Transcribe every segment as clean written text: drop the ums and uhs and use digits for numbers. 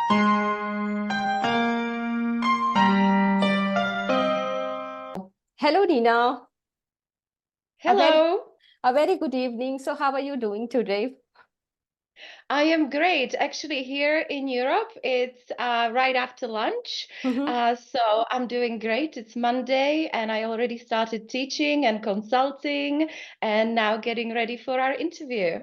Hello, Nina. A very, Hello, a very good evening. So, how are you doing today? I am great. Actually, here in Europe, it's right after lunch. Mhm. So I'm doing great. It's Monday, and I already started teaching and consulting, and now getting ready for our interview.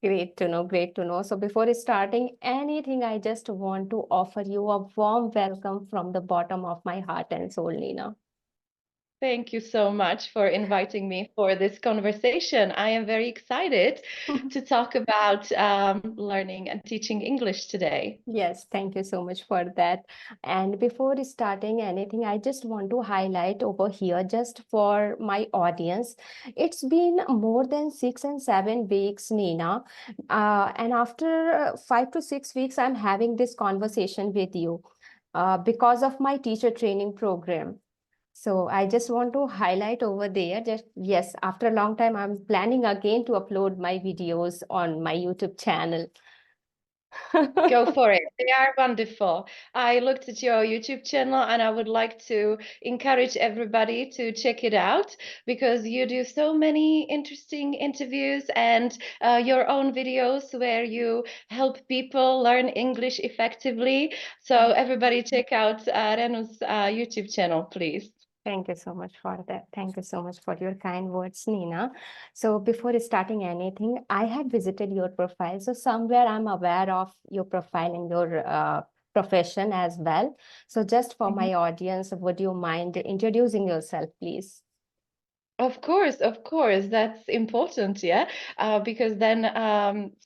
Great to know. Great to know. So, before starting anything, I just want to offer you a warm welcome from the bottom of my heart and soul, Nina. Thank you so much for inviting me for this conversation. I am very excited to talk about learning and teaching English today. Yes, thank you so much for that. And before starting anything, I just want to highlight over here, just for my audience, it's been more than 6 and 7 weeks, Nina. And after 5 to 6 weeks, I'm having this conversation with you because of my teacher training program. So I just want to highlight over there that yes, after a long time, I'm planning again to upload my videos on my YouTube channel. Go for it. They are wonderful. I looked at your YouTube channel and I would like to encourage everybody to check it out because you do so many interesting interviews and your own videos where you help people learn English effectively. So Thank everybody check out Renu's YouTube channel, please. Thank you so much for that. Thank you so much for your kind words, Nina. So before starting anything, I had visited your profile. So somewhere I'm aware of your profile and your profession as well. So just for my audience, would you mind introducing yourself, please? Of course, that's important, yeah, because then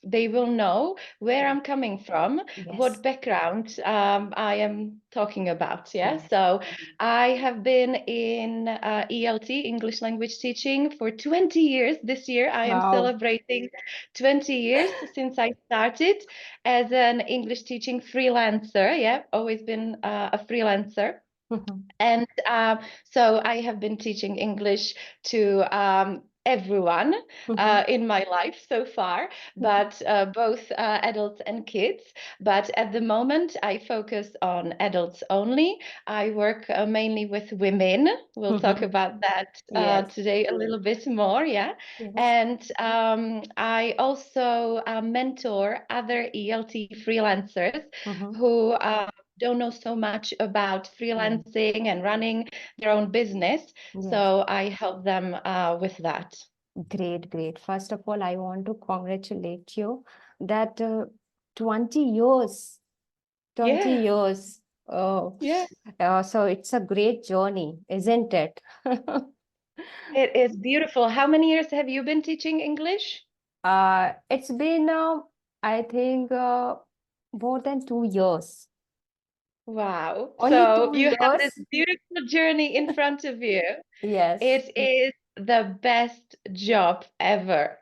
they will know where I'm coming from, Yes. what background I am talking about, yeah. Yes. So I have been in ELT, English language teaching, for 20 years. This year I am Wow. celebrating 20 years since I started as an English teaching freelancer, yeah, always been a freelancer. Mhm. And so I have been teaching English to everyone Mhm. in my life so far, but both adults and kids. But at the moment, I focus on adults only. I work mainly with women. We'll talk Mhm. about that Yes. today a little bit more, yeah. Yes. And I also mentor other ELT freelancers Mhm. who don't know so much about Yeah. freelancing and running their own business. Yes. So I help them with that. Great, great. First of all, I want to congratulate you that 20 years, 20 Yeah, years. Oh, yeah. so it's a great journey, isn't it? It is beautiful. How many years have you been teaching English? It's been, I think, more than 2 years. Wow. Only So two you have this years? beautiful journey in front of you. Yes. It is the best job ever.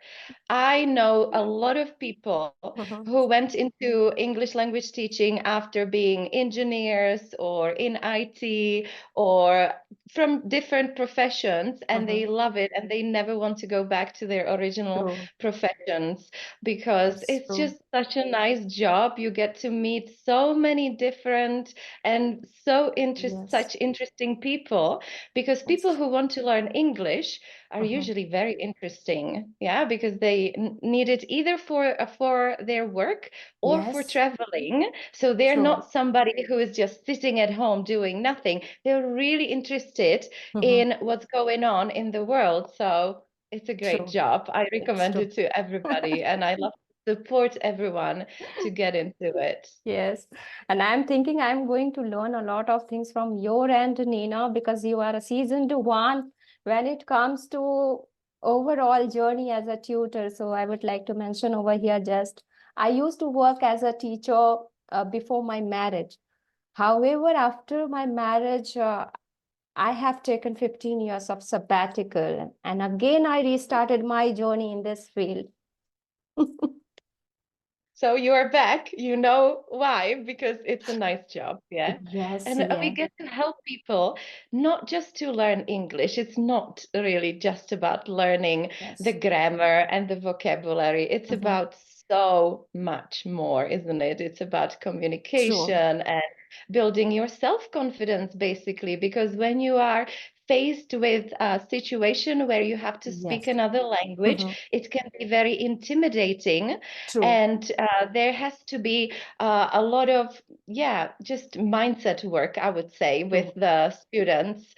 I know a lot of people Mhm. who went into English language teaching after being engineers or in IT or from different professions, and they Mhm. love it and they never want to go back to their original True. professions because That's it's true. just such a nice job. You get to meet so many different and Yes. such interesting people because people Yes. who want to learn English are Mhm. usually very interesting, yeah, because they need it either for their work or for Yes. traveling. So they're True. not somebody who is just sitting at home doing nothing. They're really interested Mhm. in what's going on in the world. So it's a great True. job. I It's recommend true. it to everybody, and I love to support everyone to get into it. Yes. And I'm thinking I'm going to learn a lot of things from your end, Nina, because you are a seasoned one when it comes to overall journey as a tutor. So I would like to mention over here just I used to work as a teacher before my marriage. However, after my marriage, I have taken 15 years of sabbatical, and again I restarted my journey in this field. So you are back. You know why? Because it's a nice job, yeah. Yes, And we yeah. get to help people not just to learn English. It's not really just about learning the Yes. grammar and the vocabulary. It's Mhm. about so much more, isn't it? It's about True. communication and building your self-confidence, basically, because when you are faced with a situation where you have to speak Yes. another language, Mhm. it can be very intimidating. True. And there has to be a lot of, yeah, just mindset work, I would say, with True. the students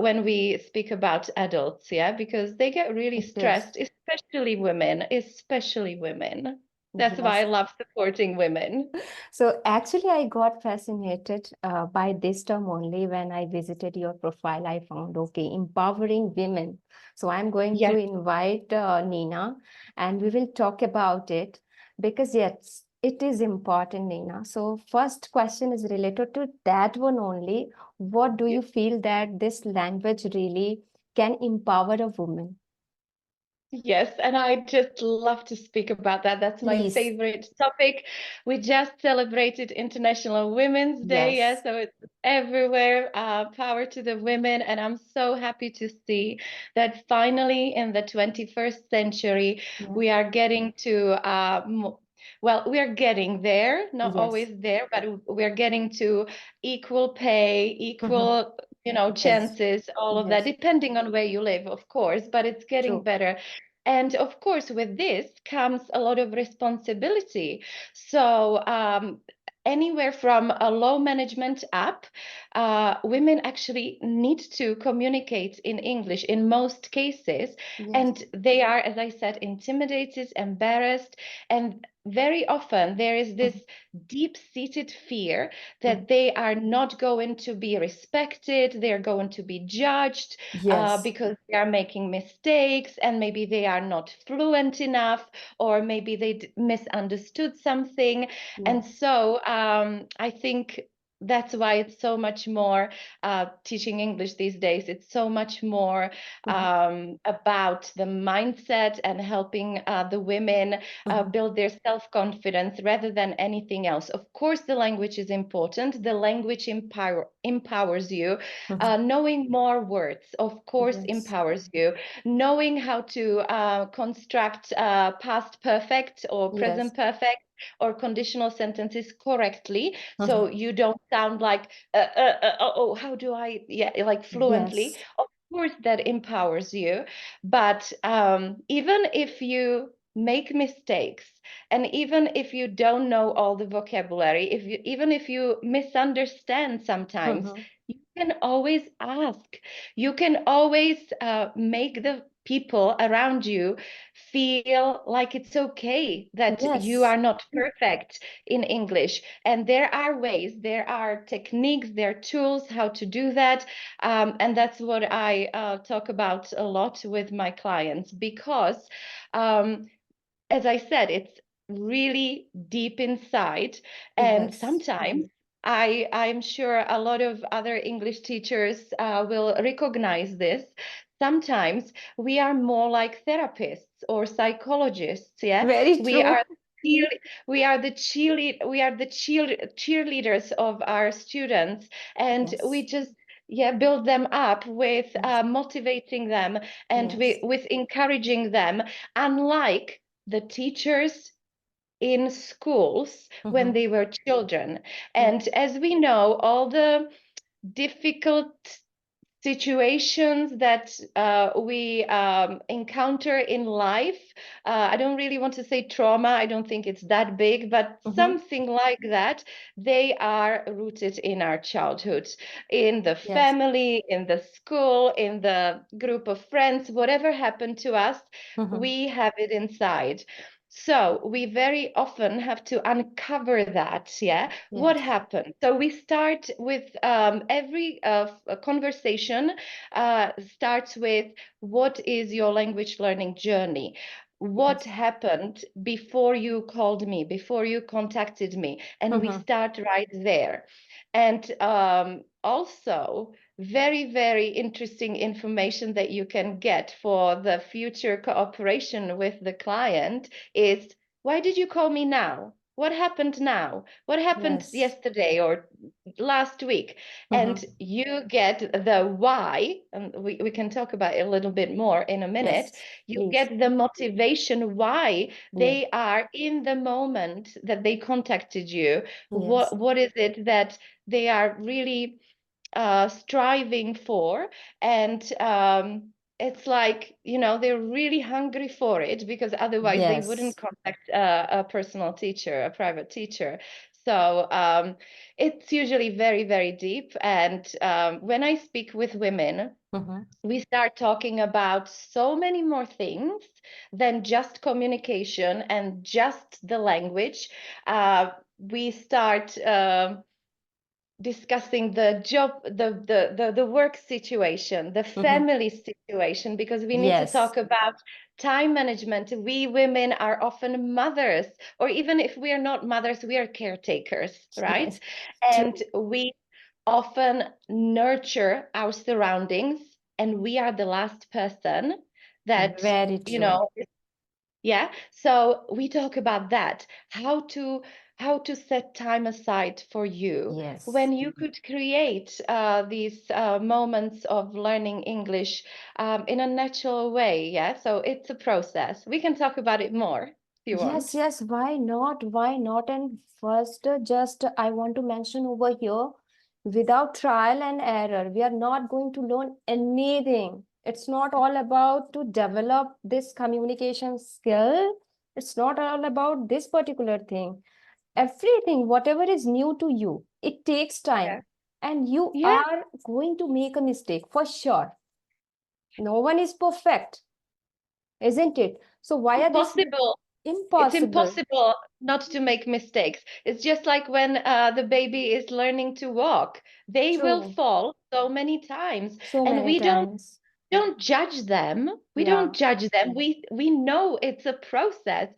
when we speak about adults, yeah, because they get really It is. stressed, especially women, especially women. That's why I Yes. love supporting women. So actually, I got fascinated by this term only when I visited your profile. I found, okay, empowering women. So I'm going to Yes, invite Nina and we will talk about it because, yes, it is important, Nina. So first question is related to that one only. What do you feel that this language really can empower a woman? yes, and I just love to speak about that. That's my Please. favorite topic. We just celebrated International Women's Day, yeah, Yes. so it's everywhere. Power to the women, and I'm so happy to see that finally in the 21st century Yeah. we are getting to well, we are getting there, not Yes. always there, but we're getting to equal pay, Mhm. equal, Yes. chances, all of that, Yes. depending on where you live, of course, but it's getting True. better. And of course, with this comes a lot of responsibility. So, anywhere from a low management up, women actually need to communicate in English in most cases. Yes. And they are, as I said, intimidated, embarrassed, and very often there is this Mhm. deep-seated fear Mhm. that they are not going to be respected, they're going to be judged, Yes. because they are making mistakes and maybe they are not fluent enough, or maybe they misunderstood something. And Yes. so I think that's why it's so much more teaching English these days. It's so much more Mhm. about the mindset and helping the women Mhm. build their self-confidence rather than anything else. Of course, the language is important. The language empowers you. Mhm. Knowing more words, of course, Yes. empowers you. Knowing how to construct past perfect or Yes. present perfect or conditional sentences correctly, so Mhm. you don't sound like, oh, how do I, yeah, like fluently. Yes. Of course, that empowers you. But even if you make mistakes, and even if you don't know all the vocabulary, even if you misunderstand sometimes, Mhm. you can always ask. You can always make the people around you feel like it's okay that you Yes. are not perfect in English. And there are ways, there are techniques, there are tools how to do that. And that's what I talk about a lot with my clients, because um, as I said, it's really deep inside. And Yes. sometimes I'm sure a lot of other English teachers will recognize this. Sometimes we are more like therapists or psychologists. Yeah, Very we true. are. We are the cheerleaders of our students, and we Yes. just, yeah, build them up with Yes. motivating them, and Yes. with encouraging them, unlike the teachers in schools when Mhm. they were children. Yes. And as we know, all the difficult situations that we encounter in life. I don't really want to say trauma, I don't think it's that big, but Mhm. something like that, they are rooted in our childhood, in the Yes. family, in the school, in the group of friends, whatever happened to us, Mhm. we have it inside. So we very often have to uncover that, yeah, what Yes. happened. So we start with every conversation starts with, what is your language learning journey? What Yes. happened before you called me, before you contacted me? And we Mhm. start right there. And also, very, very interesting information that you can get for the future cooperation with the client is, why did you call me now? what happened now? What happened Yes. yesterday or last week? And Mm-hmm. you get the why, and we can talk about it a little bit more in a minute. Yes, You please. get the motivation why Yeah. they are in the moment that they contacted you. Yes. What is it that they are really striving for? And it's like, they're really hungry for it, because otherwise they wouldn't Yes. contact a personal teacher, a private teacher. So it's usually very, very deep. And when I speak with women, Mm-hmm. we start talking about so many more things than just communication and just the language. We start discussing the job, the work situation, the Mm-hmm. family situation, because we need to Yes. talk about time management. We women are often mothers, or even if we are not mothers, we are caretakers, right? Yes. And True. we often nurture our surroundings, and we are the last person that, Very you true. know, yeah, so we talk about that, how to set time aside for you when Yes. you could create these moments of learning English in a natural way. Yeah, so it's a process. We can talk about it more if you Yes, want. yes, why not? Why not? And first, just I want to mention over here, without trial and error, we are not going to learn anything. It's not all about to develop this communication skill. It's not all about this particular thing. Everything, whatever is new to you, it takes Yeah, time. And you yeah, are going to make a mistake for sure. No one is perfect, isn't it? So why are this impossible. It's impossible? impossible not to make mistakes. It's just like when the baby is learning to walk. They will True. fall so many times, So and many times. we don't judge them. We don't Yeah. judge them. We know it's a process.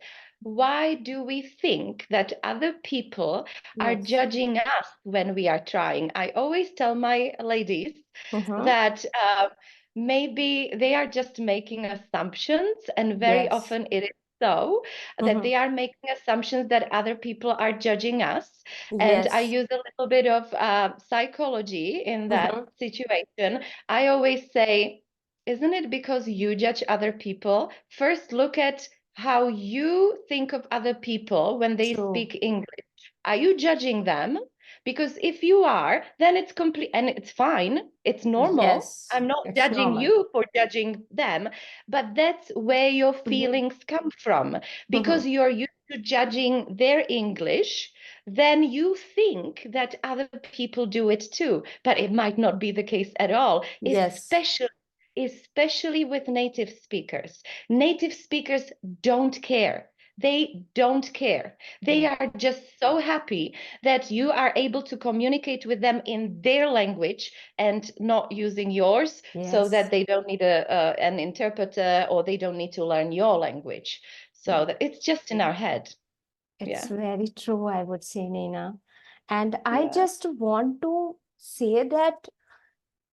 Why do we think that other people are Yes. judging us when we are trying? I always tell my ladies Mm-hmm. that maybe they are just making assumptions, and very Yes. often it is so that Mm-hmm. they are making assumptions that other people are judging us. And I Yes. use a little bit of psychology in that Mm-hmm. situation. I always say, isn't it because you judge other people? First, look at how you think of other people when they True. speak English. Are you judging them? Because if you are, then it's complete and it's fine. It's normal. Yes. I'm not It's judging normal. you for judging them, but that's where your Mm-hmm. feelings come from. Mm-hmm. Because you're used to judging their English, then you think that other people do it too. But it might not be the case at all, Yes. especially with native speakers. Native speakers don't care. They don't care. They Yeah. are just so happy that you are able to communicate with them in their language and not using yours, so that Yes. they don't need an interpreter, or they don't need to learn your language. So that it's just in our head. It's Yeah. very true, I would say, Nina. And I Yeah. just want to say that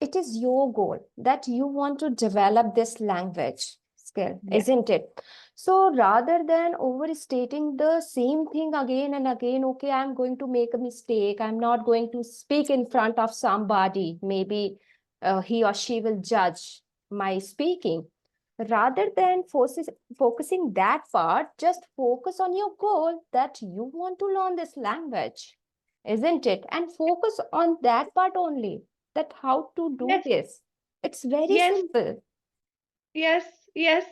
it is your goal that you want to develop this language skill, Yeah. isn't it? So rather than overstating the same thing again and again, okay, I'm going to make a mistake, I'm not going to speak in front of somebody, maybe he or she will judge my speaking. Rather than focusing that part, just focus on your goal that you want to learn this language, isn't it? And focus on that part only, that how to do Yes. this. It's very Yes. simple. Yes. Yes.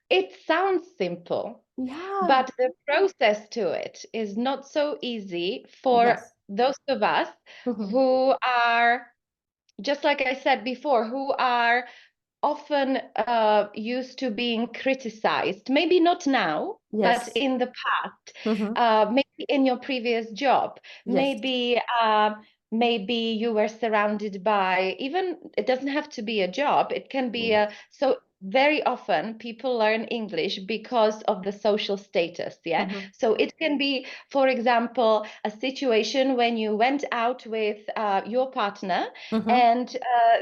It sounds simple, Yeah. but the process to it is not so easy for Yes. those of us Mhm. who are, just like I said before, who are often used to being criticized. Maybe not now, but Yes. in the past. Mhm. Maybe in your previous job. Yes. Maybe you were surrounded by, even it doesn't have to be a job. It can be Yes. so. very often people learn English because of the social status, yeah? Mm-hmm. So it can be, for example, a situation when you went out with your partner Mm-hmm. and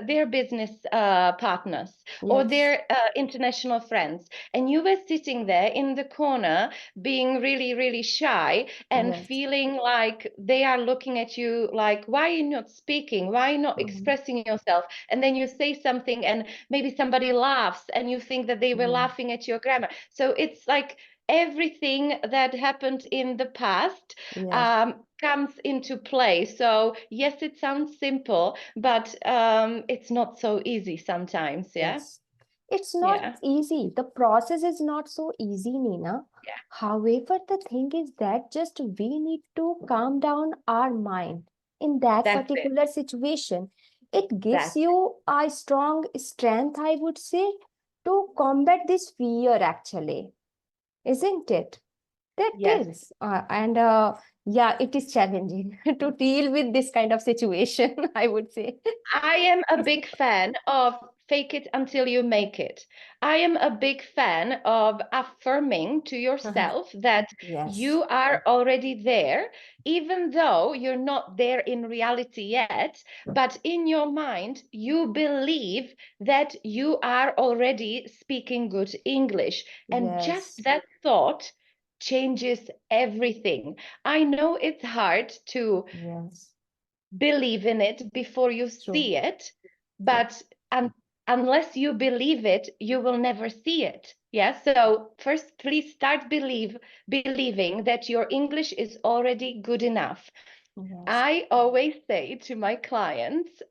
their business partners or Yes. their international friends, and you were sitting there in the corner being really, really shy and Yes. feeling like they are looking at you like, why are you not speaking? Why are you not Mm-hmm. expressing yourself? And then you say something and maybe somebody laughs and you think that they were Yeah. laughing at your grammar. So it's like everything that happened in the past Yes. comes into play. So yes, it sounds simple, but it's not so easy sometimes. Yeah. Yes. It's not Yeah. easy. The process is not so easy, Nina. Yeah. However, the thing is that just we need to calm down our mind in that That's it. particular situation. It gives That's it. you a strong strength, I would say, to combat this fear, actually, isn't it? That Yes. is. And yeah, it is challenging to deal with this kind of situation, I would say. I am a big fan of fake it until you make it. I am a big fan of affirming to yourself that Yes. you are already there, even though you're not there in reality yet, but in your mind, you believe that you are already speaking good English. And just Yes. that thought changes everything. I know it's hard to Yes. believe in it before you True. see it, True. but unless you believe it, you will never see it. Yeah. So first, please start believing that your English is already good enough. Yes. I always say to my clients,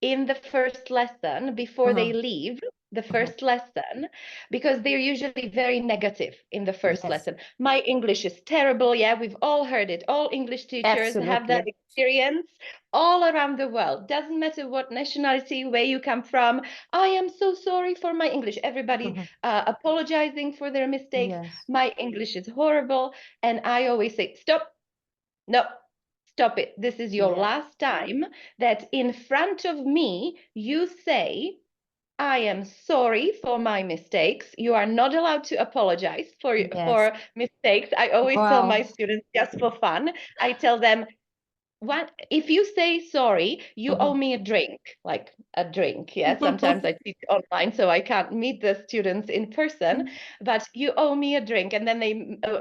in the first lesson before they Uh-huh. leave the Uh-huh. first lesson, because they're usually very negative in the first Yes. lesson. My English is terrible. Yeah, we've all heard it. All English teachers have that Absolutely. experience all around the world. Doesn't matter what nationality, where you come from. I am so sorry for my English. Everybody Uh-huh. apologizing for their mistakes. Yes. My English is horrible. And I always say, stop. No, stop it. This is your Yes. last time that in front of me you say, I am sorry for my mistakes. You are not allowed to apologize Yes. for mistakes. I always tell my Wow. students just for fun. I tell them, what if you say sorry, you owe Uh-huh. me a drink, like a drink. Yeah, sometimes I teach online, so I can't meet the students in person, but you owe me a drink. And then they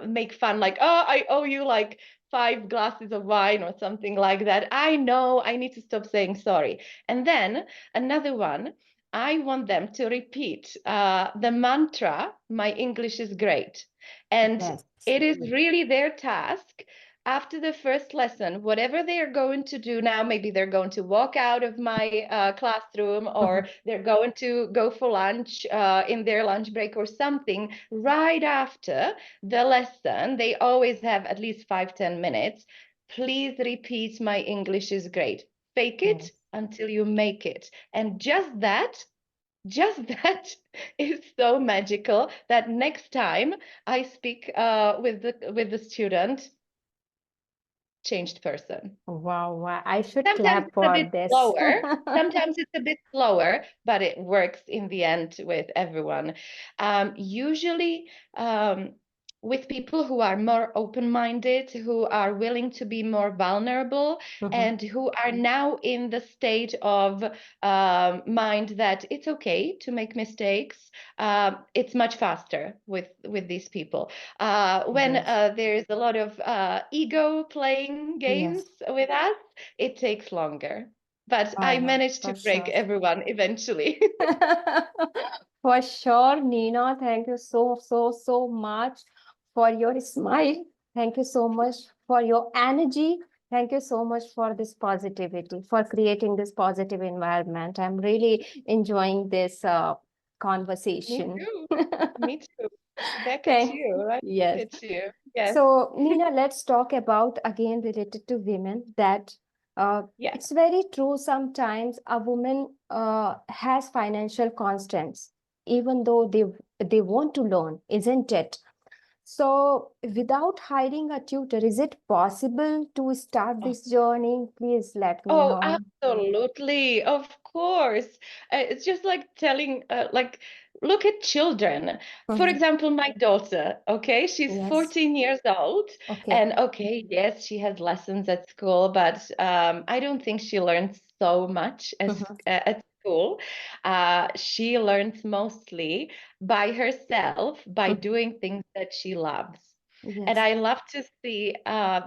make fun, like, oh, I owe you like 5 glasses of wine or something like that. I know I need to stop saying sorry. And then another one, I want them to repeat the mantra, my English is great. And Yes. it is really their task after the first lesson, whatever they are going to do now, maybe they're going to walk out of my classroom Uh-huh. or they're going to go for lunch in their lunch break or something. Right after the lesson, they always have at least 5, 10 minutes. Please repeat, my English is great. Fake it Yes. until you make it. And just that is so magical that next time I speak with the student, changed person. Wow. Wow. I should Sometimes clap it's a for bit this. slower. Sometimes it's a bit slower, but it works in the end with everyone. Usually, with people who are more open-minded, who are willing to be more vulnerable, Uh-huh. and who are now in the state of mind that it's okay to make mistakes. It's much faster with these people. When Yes. there is a lot of ego playing games Yes. with us, it takes longer. But Oh, I yeah, managed to for break sure. everyone eventually. For sure, Nina. Thank you so, so, so much for your smile. Thank you so much for your energy. Thank you so much for this positivity, for creating this positive environment. I'm really enjoying this Me conversation. too. Me too. Back at Thank you, right back Yes. at you. Yes. So, Nina, let's talk about again related to women that Yeah. it's very true sometimes a woman has financial constraints, even though they want to learn, isn't it? So, without hiring a tutor, is it possible to start this journey? Please let me Oh, know. absolutely. Of course. It's just like telling, look at children. For Mhm. example, my daughter, okay, she's Yes. 14 years old. Okay. And okay, yes, she has lessons at school, but I don't think she learns so much as Mhm. at school. She learns mostly by herself, by Mhm. doing things that she loves. And Yes. I love to see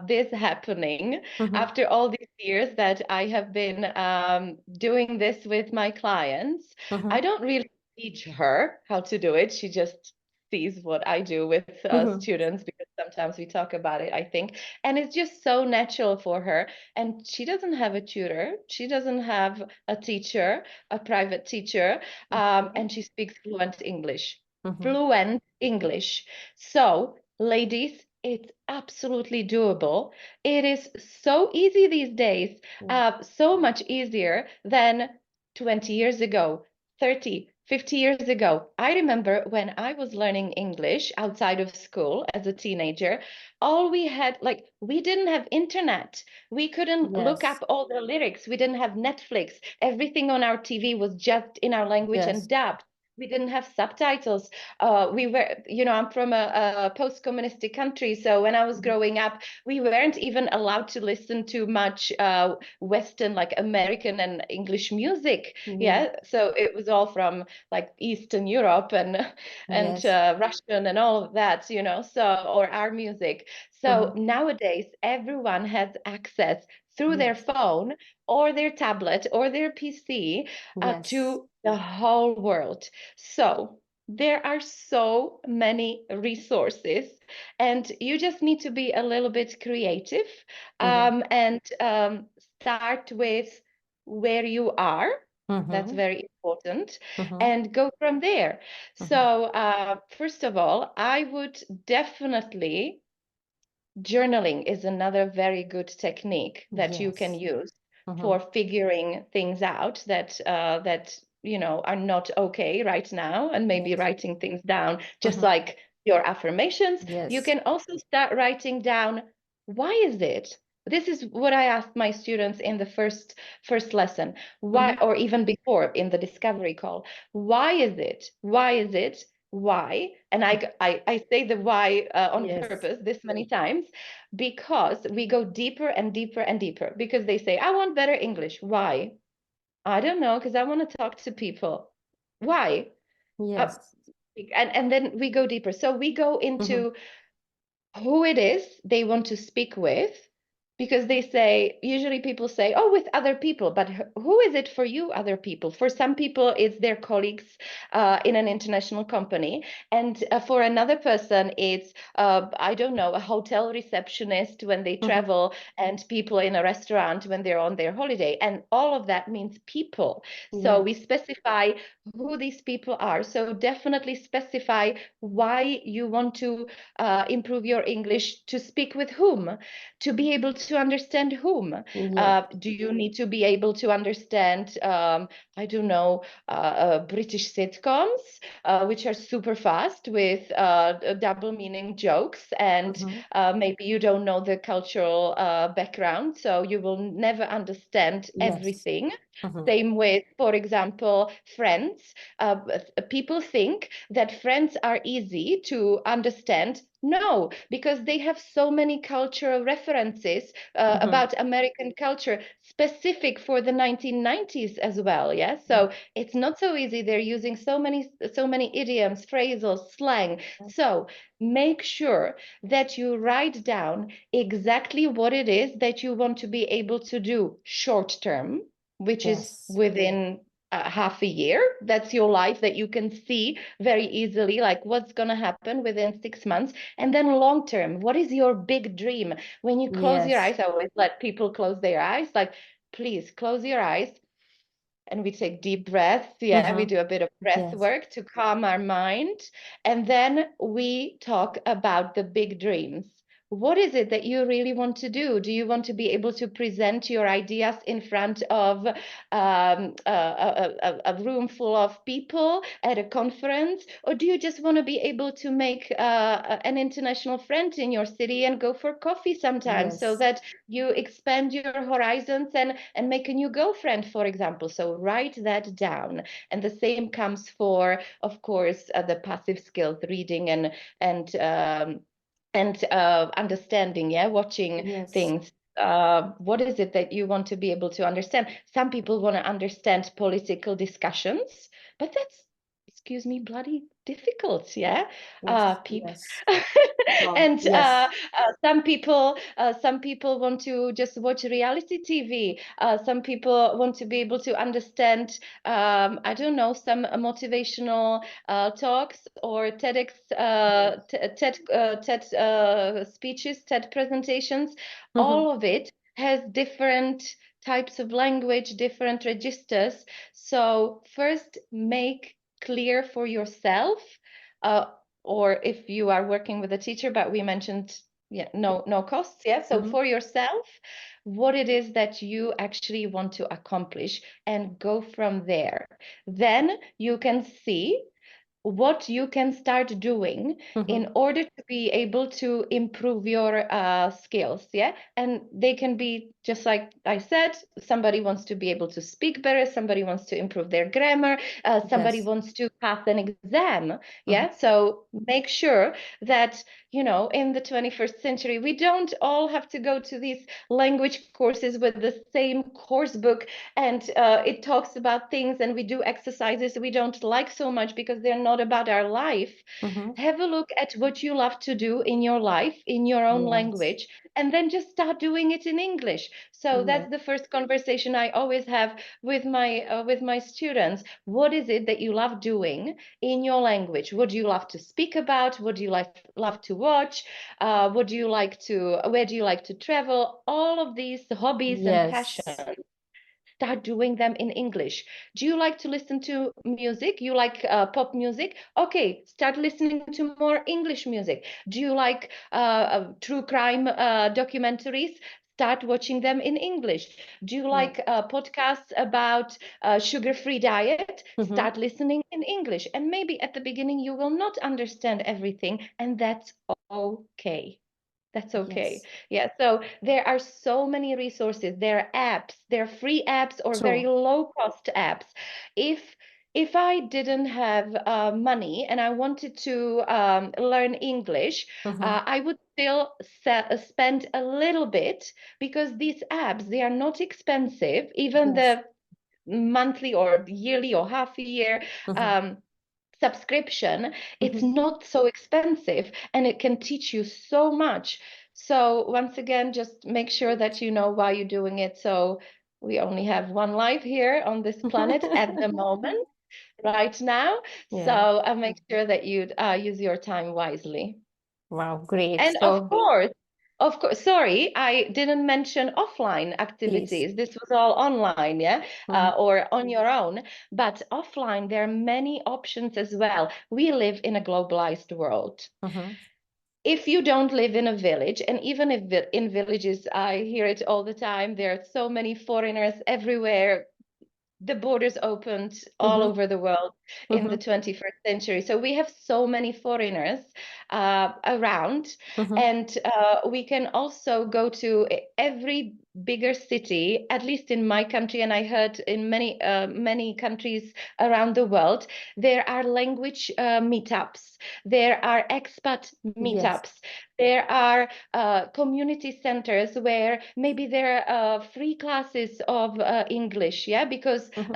this happening Mhm. after all these years that I have been doing this with my clients. I Mhm. don't really teach her how to do it. She just sees what I do with Mhm. students because sometimes we talk about it, I think. And it's just so natural for her. And she doesn't have a tutor, she doesn't have a teacher, a private teacher, Okay. and she speaks fluent English. Mhm. Fluent English. So, ladies, it's absolutely doable. It is so easy these days, Yeah. so much easier than 20 years ago, 30, 50 years ago. I remember when I was learning English outside of school as a teenager, all we had, like, we didn't have internet. We couldn't look Yes. up all the lyrics. We didn't have Netflix. Everything on our TV was just in our language and Yes. dubbed. We didn't have subtitles. We were, I'm from a post-communistic country, so when I was Mhm. growing up, we weren't even allowed to listen to much Western, like American and English music. Yeah. Yeah, so it was all from like Eastern Europe and Yes. Russian and all of that, so or our music. So Mhm. nowadays, everyone has access through their Yes. phone or their tablet or their PC Yes. to the whole world. So there are so many resources, and you just need to be a little bit creative Mhm. and start with where you are. That's Mhm. very important, Mhm. and go from there. Mhm. So, first of all, I would definitely journaling is another very good technique that you can Yes. use for Mhm. figuring things out that are not okay right now, and maybe Yes. writing things down, just Mhm. like your affirmations. You Yes. can also start writing down, why is it? This is what I asked my students in the first lesson. Why, Mhm. or even before in the discovery call. Why is it? Why is it? Why? And I say the why on Yes. purpose this many times because we go deeper and deeper and deeper. Because they say, I want better English. Why? I don't know, because I want to talk to people. Why? Uh, Yes. and then we go deeper. So we go Mhm. into who it is they want to speak with, because they say, usually people say, oh, with other people, but who is it for you? Other people, for some people it's their colleagues in an international company, and for another person it's I don't know, a hotel receptionist when they Mhm. travel, and people in a restaurant when they're on their holiday, and all of that means people. So we Yes. specify who these people are, so definitely specify why you want to improve your English, to speak with whom, to be able to understand whom. Yes. Do you need to be able to understand, I don't know, British sitcoms, which are super fast with double meaning jokes, and Mhm. maybe you don't know the cultural background, so you will never understand Yes. everything. Mhm. Same with, for example, friends. People think that friends are easy to understand. No, because they have so many cultural references Mhm. about American culture specific for the 1990s as well. Yeah, so it's not so easy. They're using so many idioms, phrasal, slang. So make sure that you write down exactly what it is that you want to be able to do short term, which is Yes. within half a year. That's your life that you can see very easily, like what's going to happen within 6 months. And then long term, what is your big dream? When you close your Yes. eyes, I always let people close their eyes, like, please close your eyes. And we take deep breaths. Yeah, we Mhm. do a bit of breath Yes. work to calm our mind. And then we talk about the big dreams. what is it that you really want to do? Do you want to be able to present your ideas in front of a room full of people at a conference? Or do you just want to be able to make an international friend in your city and go for coffee sometimes so Yes. that you expand your horizons and make a new girlfriend, for example? So write that down. And the same comes for, of course, the passive skills, reading and understanding, yeah, watching Yes. things. What is it that you want to be able to understand? Some people want to understand political discussions, but that's, excuse me, bloody difficult, yeah. Yes. People, Yes. Wow. and Yes. some people want to just watch reality TV. Some people want to be able to understand, I don't know, some motivational talks or TEDx, TED speeches, TED presentations. Mm-hmm. All of it has different types of language, different registers. So first make clear for yourself, uh, or if you are working with a teacher, but we mentioned, yeah, no costs, yeah. So Mm-hmm. for yourself, what it is that you actually want to accomplish and go from there. Then you can see what you can start doing Mm-hmm. in order to be able to improve your skills, yeah. And they can be just like I said, somebody wants to be able to speak better, somebody wants to improve their grammar, somebody Yes. wants to pass an exam, Mm-hmm. yeah. So make sure that, you know, in the 21st century we don't all have to go to these language courses with the same course book, and it talks about things and we do exercises we don't like so much because they're not about our life. Mm-hmm. Have a look at what you love to do in your life in your own Yes. language, and then just start doing it in English. So Yes. that's the first conversation I always have with my students. What is it that you love doing in your language? What do you love to speak about? What do you like love to watch? What do you like to where do you like to travel? All of these hobbies and Yes. passions, start doing them in English. Do you like to listen to music? You like pop music? Okay, start listening to more English music. Do you like true crime documentaries? Start watching them in English. Do you Yeah. like podcasts about sugar-free diet? Mm-hmm. Start listening in English. And maybe at the beginning you will not understand everything, and that's okay. That's okay. Yes. Yeah, so there are so many resources. There are apps, there are free apps or very True. low cost apps. If if I didn't have money and I wanted to learn English, Mm-hmm. I would still spend a little bit, because these apps, they are not expensive. Even Yes. the monthly or yearly or half a year Mm-hmm. um, subscription, it's Mm-hmm. not so expensive and it can teach you so much. So once again, just make sure that you know why you're doing it. So we only have one life here on this planet at the moment, right now. So Yeah. make sure that you use your time wisely. Wow, great. And So of course, sorry, I didn't mention offline please. activities. This was all online, yeah, Mm-hmm. or on your own. But offline, there are many options as well. We live in a globalized world. Mm-hmm. If you don't live in a village, and even if in villages, I hear it all the time, there are so many foreigners everywhere. The borders opened all Mm-hmm. over the world in the Mm-hmm. 21st century. So we have so many foreigners around, Mm-hmm. and we can also go to every bigger city, at least in my country, and I heard in many countries around the world, there are language meetups, there are expat Yes. meetups, there are community centers where maybe there are free classes of English, yeah, because Mm-hmm.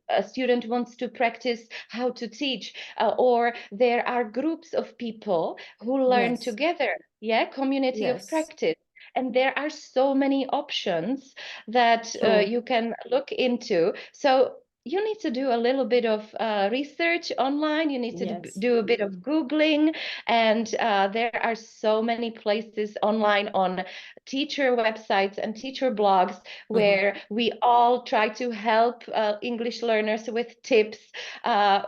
a student wants to practice how to teach, or there are groups of people who learn Yes. together, yeah, community of Yes. practice. And there are so many options that True. you can look into. So you need to do a little bit of research online. You need to Yes. do a bit of Googling, and there are so many places online on teacher websites and teacher blogs Mm-hmm. where we all try to help English learners with tips,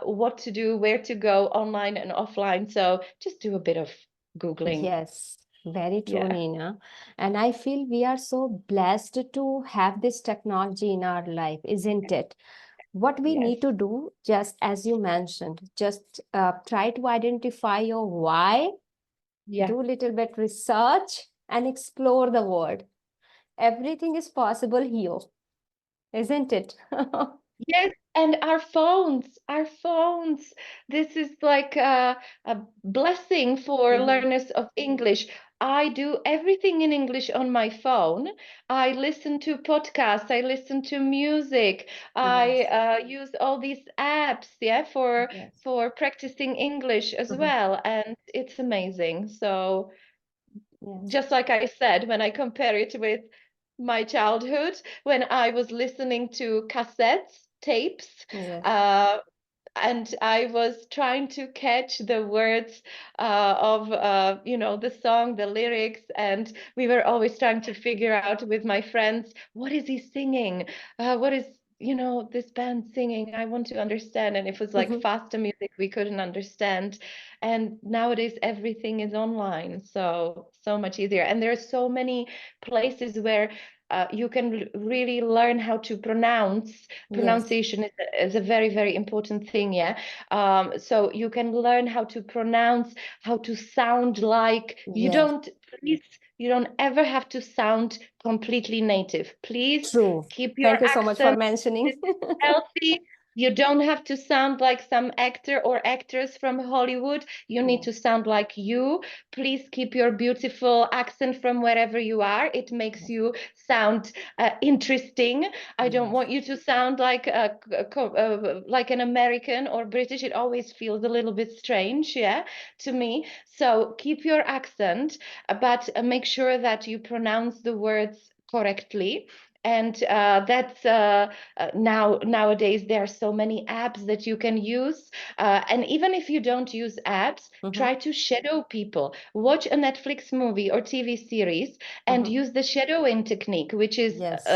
what to do, where to go online and offline. So just do a bit of Googling. Yes. Very true, Yeah. Nina. And I feel we are so blessed to have this technology in our life, isn't it? What we Yes. need to do, just as you mentioned, just try to identify your why, Yeah. do a little bit research, and explore the world. Everything is possible here, isn't it? Yes, and our phones. This is like a blessing for Mhm. learners of English. I do everything in English on my phone. I listen to podcasts, I listen to music, I Yes, use all these apps, yeah, yes. for practicing English as Mhm. well, and it's amazing. So Yes, just like I said, when I compare it with my childhood, when I was listening to cassettes, tapes, yes. uh, and I was trying to catch the words of the song, the lyrics, and we were always trying to figure out with my friends, what is he singing? What is this band singing? I want to understand. And it was like Mhm. faster music we couldn't understand. And nowadays everything is online, so much easier. And there are so many places where you can really learn how to pronounce. Yes, Pronunciation is a very, very important thing, yeah. So you can learn how to pronounce, how to sound like yes. please, you don't ever have to sound completely native. Please True. keep your Thank you so much for accent. mentioning. This is healthy. You don't have to sound like some actor or actress from Hollywood. You need to Yes, sound like you. Please keep your beautiful accent from wherever you are. It makes yes, you sound interesting. I don't yes, want you to sound like an American or British. It always feels a little bit strange, yeah, to me. So keep your accent, but make sure that you pronounce the words correctly. And that's nowadays there are so many apps that you can use. And even if you don't use apps, Mhm. try to shadow people. Watch a Netflix movie or TV series and Mhm. use the shadowing technique, which is Yes.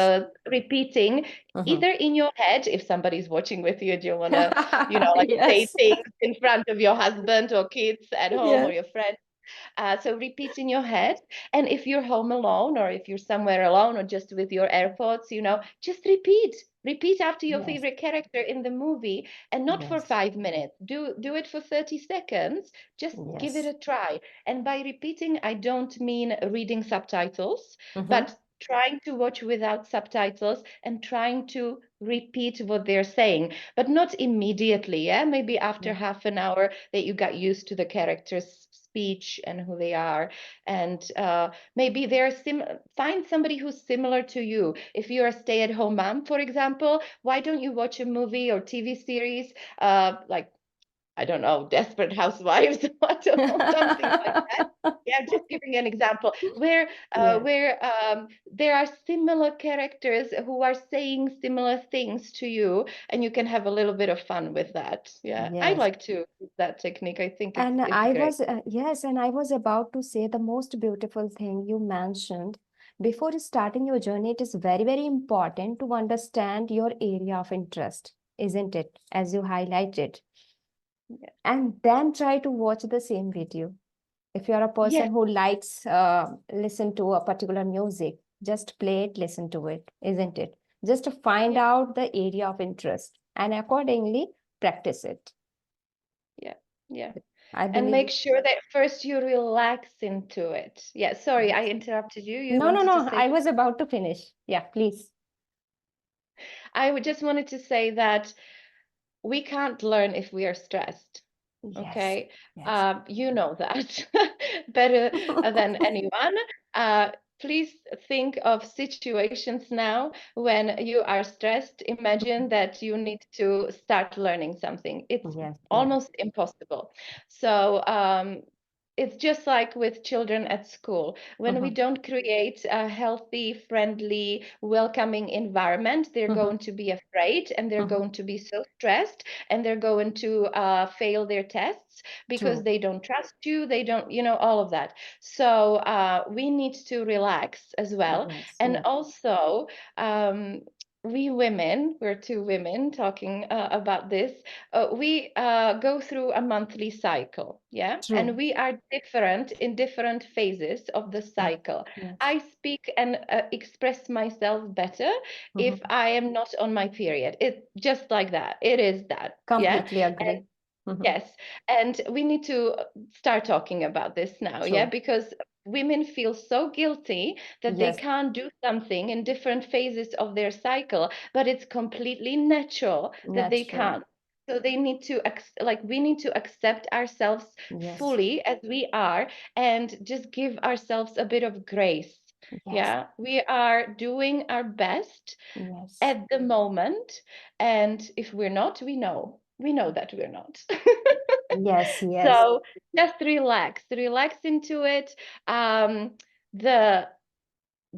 repeating Mhm. either in your head, if somebody's watching with you, do you want to, like say Yes. things in front of your husband or kids at home or Yes. your friend. So repeat in your head. And if you're home alone or if you're somewhere alone or just with your AirPods, just repeat. Repeat after your Yes. favorite character in the movie and not for Yes. 5 minutes. Do it for 30 seconds. Just give it Yes. a try. And by repeating, I don't mean reading subtitles, Mhm. but trying to watch without subtitles and trying to repeat what they're saying, but not immediately. Yeah, maybe after Yeah. half an hour that you got used to the character's speech and who they are, and maybe find somebody who's similar to you. If you're a stay-at-home mom, for example, why don't you watch a movie or TV series like, I don't know, Desperate Housewives, I don't know, something like that. Yeah, just giving an example Yeah. where there are similar characters who are saying similar things to you, and you can have a little bit of fun with that. Yeah, I Yes. like to use that technique. I think And it's great. yes, and I was about to say the most beautiful thing you mentioned. Before starting your journey, it is very, very important to understand your area of interest, isn't it? As you highlighted. Yeah. And then try to watch the same video. If you're a Yes, person who likes listen to a particular music, just play it, listen to it, isn't it? Just to find yeah, out the area of interest and accordingly practice it. yeah, yeah. I And believe. make sure that first you relax into it. Yeah, sorry, I Yes. interrupted you. You No, no, wanted to no. say I was about to finish. Yeah, please. I would just wanted to say that we can't learn if we are stressed. Yes. Okay, Yes. you know that better than anyone. Uh, Please think of situations now when you are stressed. Imagine that you need to start learning something. It's Yes. Yes. almost impossible. So it's just like with children at school. When we Mm-hmm. don't create a healthy, friendly, welcoming environment, they're Mm-hmm. going to be afraid and they're Mm-hmm. going to be so stressed and they're going to fail their tests because True. they don't trust you. They don't, all of that. So we need to relax as well. Yes. And Yes. also, um, we women, we're two women talking about this, we go through a monthly cycle, yeah? And True. we are different in different phases of the Yes. cycle. Yes. I speak and express myself better if Mhm. I am not on my period. It just like that. It is that, yeah? Completely agree. Mhm. Yes, and we need to start talking about this now, yeah, True. because women feel so guilty that they Yes. can't do something in different phases of their cycle, but it's completely natural that they Natural. can't. So they need to like we need to accept ourselves Yes. fully as we are and just give ourselves a bit of grace. Yes. Yeah, we are doing our best Yes. at the moment, and if we're not, we know that we're not. Yes. Yes. So just relax into it. The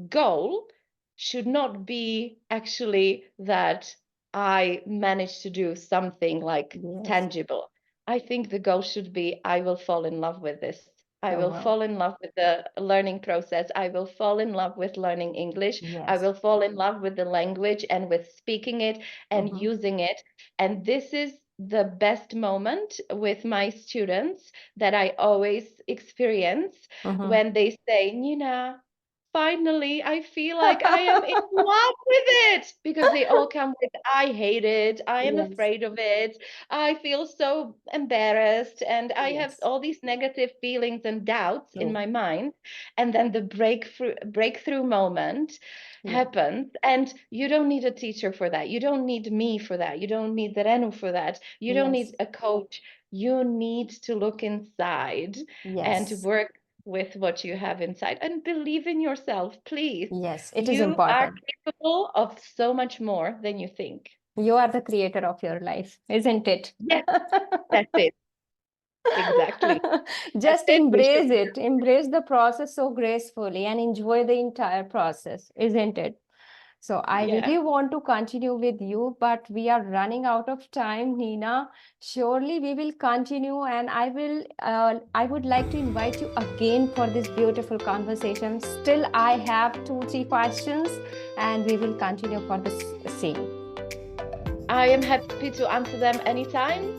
goal should not be actually that I managed to do something like Yes. tangible. I think the goal should be I will fall in love with this. I Oh, will wow. fall in love with the learning process. I will fall in love with learning English. I Yes. will fall in love with the language and with speaking it and Mm-hmm. using it. And this is the best moment with my students that I always experience Mm-hmm. when they say, Nina, finally, I feel like I am in love with it because they all come with, I hate it, I am Yes. afraid of it, I feel so embarrassed, and I have Yes. all these negative feelings and doubts in True. my mind. And then the breakthrough moment Yeah. happens, and you don't need a teacher for that. You don't need me for that. You don't need Renu for that. You don't Yes. need a coach. You need to look inside and Yes. work with what you have inside and believe in yourself, please. Yes. It is You are important. capable of so much more than you think. You are the creator of your life, isn't it? Yes, that's it. Exactly. That's Just it. We should. embrace it. Embrace the process so gracefully and enjoy the entire process, isn't it? So I Yeah. really want to continue with you, but we are running out of time, Nina. Surely we will continue, and I would like to invite you again for this beautiful conversation. Still, I have two, three questions, and we will continue for the same. I am happy to answer them anytime.